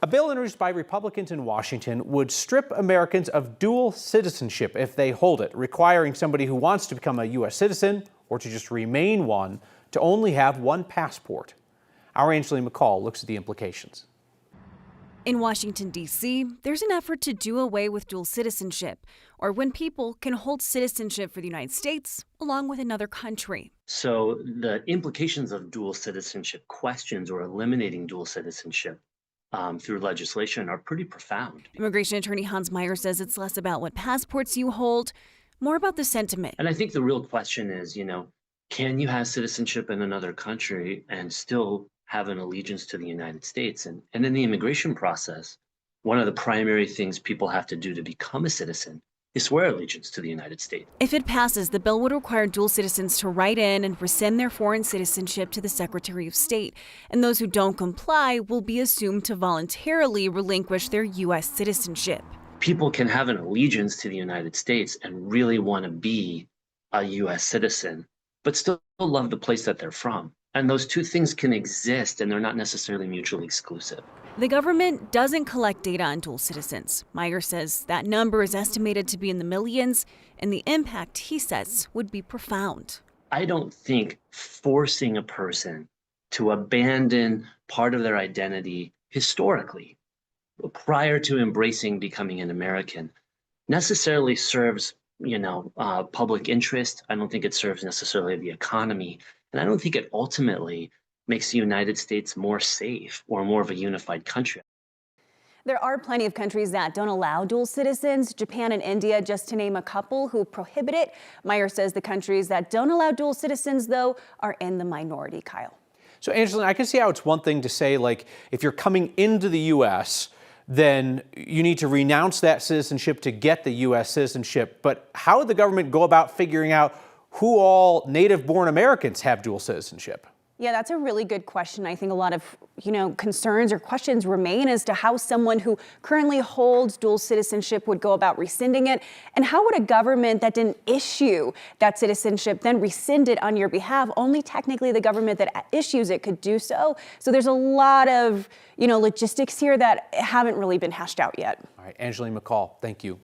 A bill introduced by Republicans in Washington would strip Americans of dual citizenship if they hold it, requiring somebody who wants to become a U.S. citizen or to just remain one to only have one passport. Our Angeline McCall looks at the implications. In Washington, D.C., there's an effort to do away with dual citizenship, or when people can hold citizenship for the United States along with another country. So the implications of dual citizenship questions or eliminating dual citizenship through legislation are pretty profound. Immigration attorney Hans Meyer says it's less about what passports you hold, more about the sentiment. And I think the real question is, can you have citizenship in another country and still have an allegiance to the United States? And in the immigration process, one of the primary things people have to do to become a citizen is swear allegiance to the United States. If it passes, the bill would require dual citizens to write in and rescind their foreign citizenship to the Secretary of State. And those who don't comply will be assumed to voluntarily relinquish their U.S. citizenship. People can have an allegiance to the United States and really want to be a U.S. citizen, but still love the place that they're from. And those two things can exist, and they're not necessarily mutually exclusive. The government doesn't collect data on dual citizens. Meyer says that number is estimated to be in the millions, and the impact, he says, would be profound. I don't think forcing a person to abandon part of their identity historically, prior to embracing becoming an American, necessarily serves, public interest. I don't think it serves necessarily the economy. And I don't think it ultimately makes the United States more safe or more of a unified country. There are plenty of countries that don't allow dual citizens, Japan and India, just to name a couple, who prohibit it. Meyer says the countries that don't allow dual citizens, though, are in the minority, Kyle. So, Angeline, I can see how it's one thing to say, like, if you're coming into the U.S., then you need to renounce that citizenship to get the U.S. citizenship. But how would the government go about figuring out who all native-born Americans have dual citizenship? Yeah, that's a really good question. I think a lot of, concerns or questions remain as to how someone who currently holds dual citizenship would go about rescinding it. And how would a government that didn't issue that citizenship then rescind it on your behalf? Only technically the government that issues it could do so. So there's a lot of, logistics here that haven't really been hashed out yet. All right, Angeline McCall, thank you.